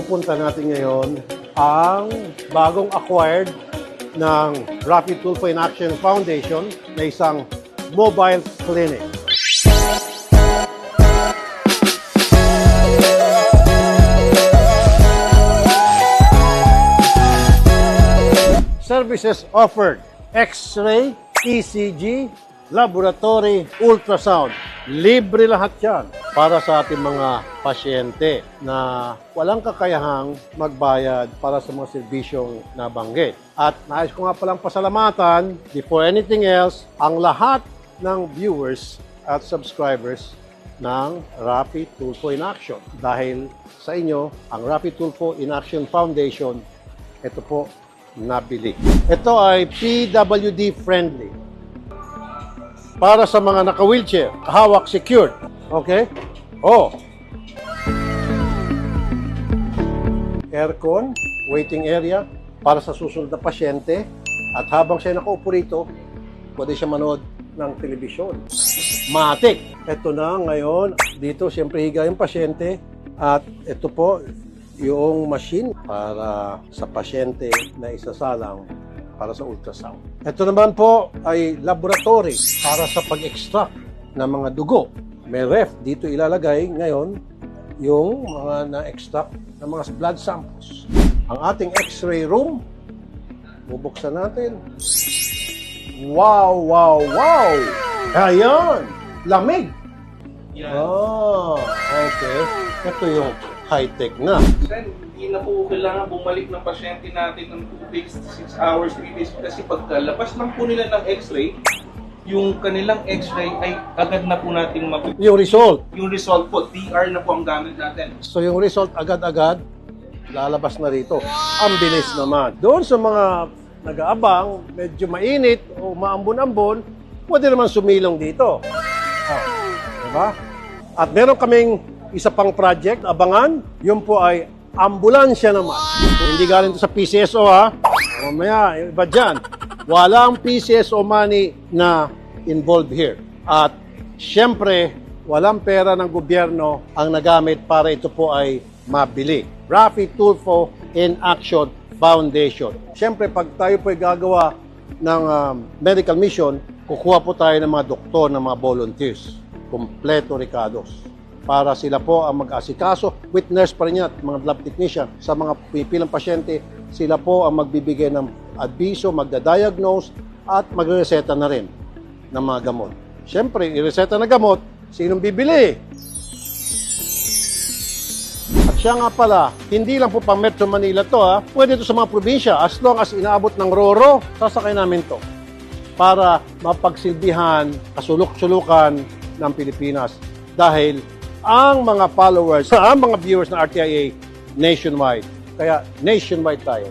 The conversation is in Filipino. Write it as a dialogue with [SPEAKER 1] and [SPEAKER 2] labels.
[SPEAKER 1] pupunta natin ngayon ang bagong acquired ng Rapid Tulfo in Action Foundation na isang mobile clinic. Services offered: X-ray, ECG, laboratory, ultrasound. Libre lahat yan para sa ating mga pasyente na walang kakayahang magbayad para sa mga serbisyong nabanggit. At nais ko nga palang pasalamatan, before anything else, ang lahat ng viewers at subscribers ng Rapid Tulfo in Action. Dahil sa inyo, ang Rapid Tulfo in Action Foundation, ito po, nabili. Ito ay PWD friendly. Para sa mga naka-wheelchair, hawak secured. Okay? Oh. Aircon, waiting area para sa susunod na pasyente. At habang siya nakaupo rito, pwede siya manood ng telebisyon. Matik. Ito na ngayon. Dito, siyempre higa yung pasyente. At ito po, yung machine para sa pasyente na isasalang para sa ultrasound. Ito naman po ay laboratory para sa pag-extract ng mga dugo. May ref dito ilalagay ngayon yung mga na-extract ng mga blood samples. Ang ating X-ray room, bubuksan natin. Wow, wow, wow! Ayan! Lamig! Oh, okay. Ito yung high-tech na.
[SPEAKER 2] Hindi na po kailangan bumalik ng pasyente natin ng 2 days, 6 hours, 3 days kasi pagkalabas lang po nila ng X-ray, yung kanilang X-ray ay agad na po natin
[SPEAKER 1] Yung result.
[SPEAKER 2] Yung result po, DR na po ang gamit natin.
[SPEAKER 1] So yung result agad-agad, lalabas na rito. Ang bilis naman. Doon sa mga nag-aabang, medyo mainit o maambon-ambon, pwede naman sumilong dito. Oh, diba? At meron kaming isa pang project, abangan, yun po ay ambulansya naman. Hindi galing to sa PCSO ha. Mamaya, iba dyan. Walang PCSO money na involved here. At syempre, walang pera ng gobyerno ang nagamit para ito po ay mabili. Rapid Tulfo in Action Foundation. Syempre, pag tayo po ay gagawa ng medical mission, kukuha po tayo ng mga doktor, ng mga volunteers. Kompleto Ricados. Para sila po ang mag-asikaso, with nurse pa rin yan, mga lab technician, sa mga pipilang pasyente, sila po ang magbibigay ng adviso, magda-diagnose, at magre-reseta na rin ng mga gamot. Siyempre, i-reseta na gamot, sinong bibili? At siya nga pala, hindi lang po pang Metro Manila to ha, pwede ito sa mga probinsya, as long as inaabot ng Roro, sasakay namin to para mapagsilbihan, kasulok-sulukan ng Pilipinas. Dahil ang mga followers, ang mga viewers ng RTIA nationwide. Kaya nationwide tayo.